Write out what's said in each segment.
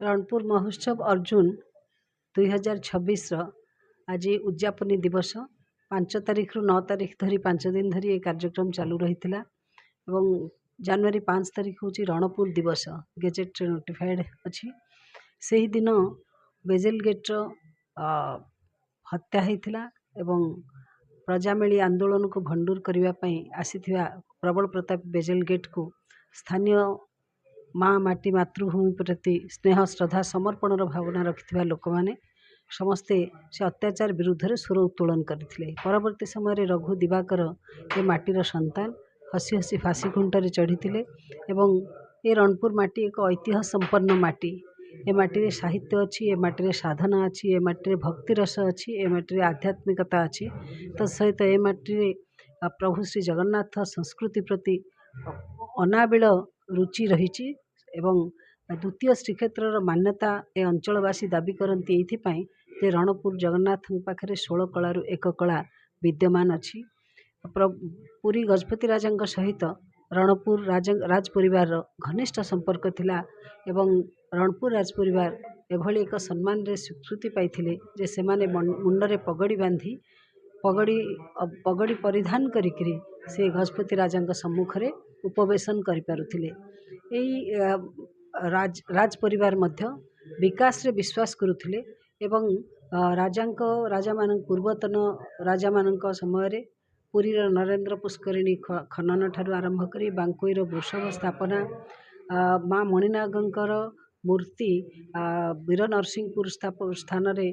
रणपुर महोत्सव अर्जुन 2026 आज उद्यापनी दिवस 5 तारिख रु 9 तारिख धरी 5 दिन धरी ये कार्यक्रम चालू रही जनवरी 5 तारिख हूँ रणपुर दिवस गेजेट नोटिफाइड अच्छी से ही दिन बेजेल गेट्र हत्या होता एवं प्रजामेली आंदोलन को भंडूर करने आसी प्रबल प्रताप बेजेल गेट को स्थानीय माँ माटी मातृभूमि प्रति स्नेह श्रद्धा समर्पण भावना रखिथिबा लोक माने समस्ते से अत्याचार विरुद्ध रे स्वर उत्तोलन करथिले। परवर्ती समय रघु दिवाकर ए माटीर संतान हसी हसी फाँसी खुंटारे चढ़ीथिले एवं ए रणपुर माटी एक ऐतिह्य संपन्न माटी। ए माटी रे साहित्य अच्छी, ए माटी रे साधना अच्छी, ए माटी रे भक्ति रस अच्छी, ए माटी रे आध्यात्मिकता अच्छी। तत्सहित ए माटी रे प्रभु श्री जगन्नाथ संस्कृति प्रति अनाबिल रुचि रही एवं द्वितीय श्रीक्षेत्र मान्यता ए अंचलवासी दाबी करती ये रणपुर जगन्नाथ पाखे 16 कलारू एक कला विद्यमान अच्छी। पुरी गजपति राजा सहित रणपुर राज परिवार घनिष्ठ संपर्क थिला एवं रणपुर राज परिवार एभली एक सम्मान रे स्वीकृति पाइथिले जे सेमाने मुंडरे पगड़ी बांधी पगड़ी परिधान करिकरी से गजपति राजा सम्मुख रे उपवेशन करि पारुथिले। राज परिवार मध्य विकास रे विश्वास करुथिले एवं राजा मान पूर्वतन राजा मान समय रे पुरीर नरेंद्र पुष्करिणी खनन ठारू आरंभ करी बांकोईर वृषभ स्थापना माँ मणिनागंकर मूर्ति वीर नरसिंहपुर स्थान रे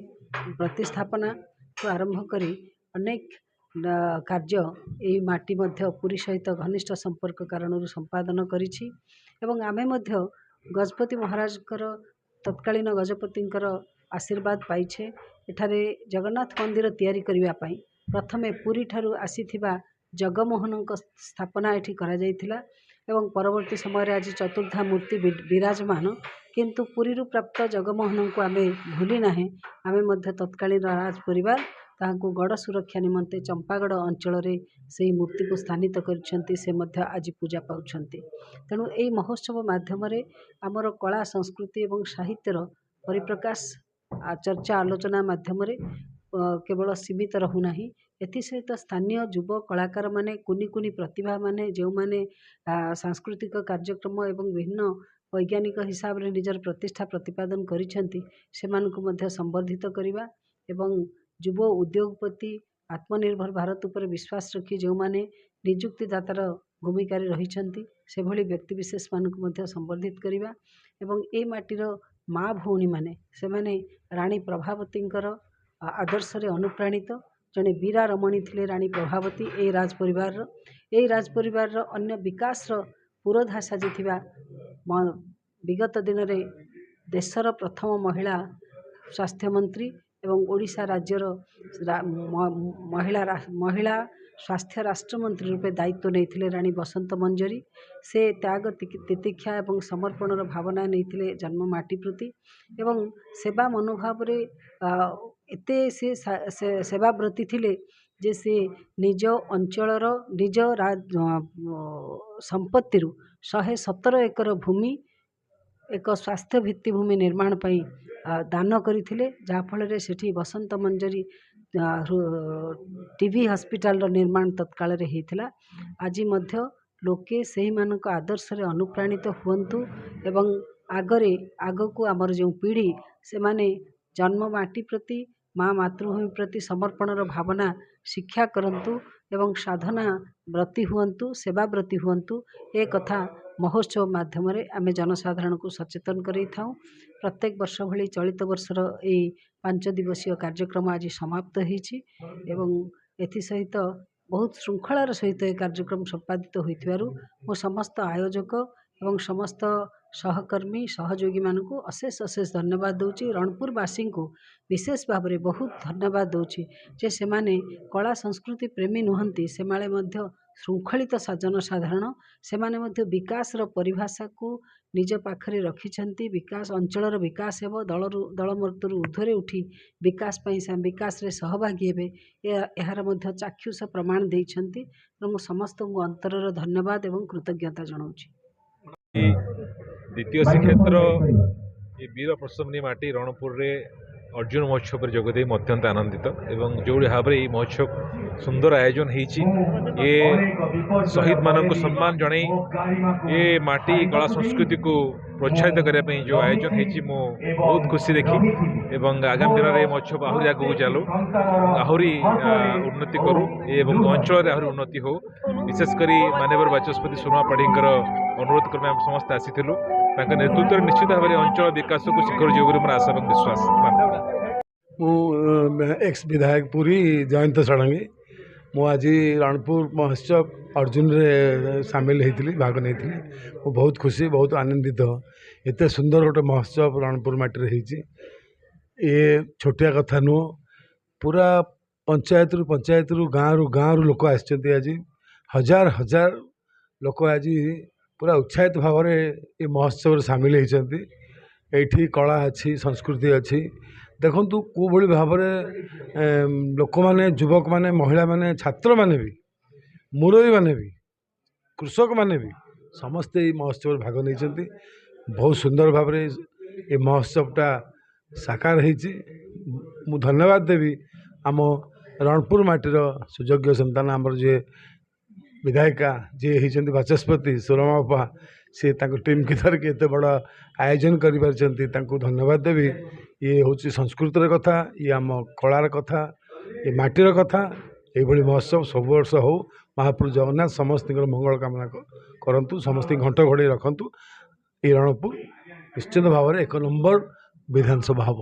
प्रतिस्थापना को आरंभ करी अनेक कार्य यही माटी मध्य पुरी सहित घनिष्ठ संपर्क कारण संपादन करिछि एवं आमे मध्य गजपति महाराज तत्कालीन गजपति आशीर्वाद पाइछे। एठारे जगन्नाथ मंदिर तैयारी करिवा पई प्रथमे पुरी ठारू आसीथिबा जगमोहन स्थापना एठी करा जायथिला एवं परवर्ती समय आज चतुर्धा मूर्ति विराजमान किंतु पुरी प्राप्त जगमोहन को आमे भूली नाही। आमे मध्य तत्कालीन राज परिवार ताहाको गड़ सुरक्षा निमंते चंपागड़ अंचल रे से मूर्ति को स्थानित करछंती से मध्य आज पूजा पाउछंती। तेणु एई महोत्सव माध्यम रे आमर कला संस्कृति एवं साहित्यर परिप्रकाश चर्चा आलोचना माध्यम रे केवल सीमित रहूना एसत स्थानीय युव कलाकार माने कुनी कुनी प्रतिभा माने जो माने सांस्कृतिक कार्यक्रम एवं विभिन्न वैज्ञानिक हिसाब रे निजर प्रतिष्ठा प्रतिपादन करिसेंती सेमानकु मध्य संवर्धित करिवा एवं युव उद्योगपति आत्मनिर्भर भारत उपर विश्वास रखी जो माने निजुक्तिदातार भूमिका रही से भली व्यक्ति विशेष मानक मध्य संवर्धित करिवा एवं ए माटीर माँ भौणी माने से माने रानी प्रभावती आदर्श रे अनुप्राणित जड़े वीरा रमणी थिले रानी प्रभावती ए राज परिवार अन्य विकास पुरोधा साजिथिबा विगत दिन रे देशर प्रथम महिला स्वास्थ्य मंत्री एवं ओडिशा राज्यर महिला स्वास्थ्य राष्ट्रमंत्री रूपे दायित्व नहीं रानी बसंत मंजरी से त्याग तितिक्षा एवं समर्पण भावना नहीं जन्म माटी प्रति एवं सेवा मनोभाव रे एते से सेवाव्रती थिले जे से निज अंचलर निज संपत्ति 117 एकर भूमि एक स्वास्थ्य भित्तिभूमि निर्माण पई दान करथिले जाफल सेठी बसंत मंजरी टीवी हॉस्पिटल निर्माण तत्काल रे हेतिला। आज मध्य लोके सही मानक आदर्श रे अनुप्राणित हुअन्तु एवं आगको आमर जो पीढ़ी से माने जन्म माटी प्रति माँ मातृभूमि प्रति समर्पण भावना शिक्षा करंतु एवं साधना व्रती हुअन्तु सेवा व्रती हुअन्तु ए कथा महोत्सव माध्यम आमे जनसाधारण को सचेतन करई थाउ। प्रत्येक वर्ष भली चलित वर्षर ए 5 दिवसीय कार्यक्रम आज समाप्त होईछि एवं एथि सहित बहुत श्रृंखलार सहित ए कार्यक्रम संपादित होइथिबारु मो समस्त आयोजक एवं समस्त सहकर्मी सहयोगी मानकु अशेष अशेष धन्यवाद दूची। रणपुरवासी को विशेष भाव में बहुत धन्यवाद दूची जे से माने कला संस्कृति प्रेमी नुहंती से माले मध्य श्रृंखलित जनसाधारण से माने मध्य विकास परिभाषा को निज पाखरे रखिछंती। विकास अंचलर विकास हेबो दलमर्तरु ऊर्ध्वरे उठी विकास रे सहभागी हेबे एहार मध्य चाक्षुष प्रमाण देइछंती। मु समस्त अंतरर धन्यवाद एवं कृतज्ञता जनाउछि। द्वितीय श्रीक्षेत्र ये वीर प्रसन्नी माटी रणपुर रे अर्जुन महोत्सव पर जोगदे अत्यंत आनंदित एवं जो भाव में महोत्सव सुंदर आयोजन होती ये शहीद मान को सम्मान जन ये माटी कला संस्कृति को प्रोत्साहित करने जो आयोजन होती बहुत खुशी देखी एवं आगामी दिन में महोत्सव आहरी आगू चलू आहरी उन्नति करूँ एवं अंचल आहरी उन्नति हो विशेषकर माननीय बाचस्पति सोनमा पाढ़ीकर अनुरोध क्रमे आम समस्ते आसीलु नेतृत्व निश्चित भाव में अंचल विकास को शिखर जो मोर आशा और विश्वास एक्स विधायक पुरी जयंत षडंगी मु आज रणपुर महोत्सव अर्जुन रे सामिल होती भाग नहीं मु बहुत खुशी बहुत आनंदित एत सुंदर गोटे महोत्सव रणपुर माटी ये छोटिया कथा नुह पूरा पंचायत रु गाँव रु लोक आसछन्ति आज हजार हजार लोक आज पूरा उत्साहित भाव में ये महोत्सव सामिल होती एठी कला अच्छी संस्कृति अच्छी देखु कौ भाई भाव में लोक मैंने युवक मैंने महिला मैंने छात्र मैंने भी मुरबी मैंने भी कृषक मैंने भी समस्ते महोत्सव भाग नहीं बहुत सुंदर भाव में ये महोत्सवटा साकार हो धन्यवाद देवी आम रणपुर माटीर सुयोग्य संतान आमर जे विधायिका जी होती बाचस्पति सोरमा बापा सी टीम की धरिकी एत बड़ आयोजन कर धन्यवाद देवी ये हूँ संस्कृतिर कथा ये आम कलार कथा ये माटीर कथा ये महोत्सव सब वर्ष हो महाप्रभु जगन्नाथ समस्त मंगल कामना करंतु समस्त घंट घोड़े रखु ये रणपुर निश्चित भाव में 1 नंबर विधानसभा हम।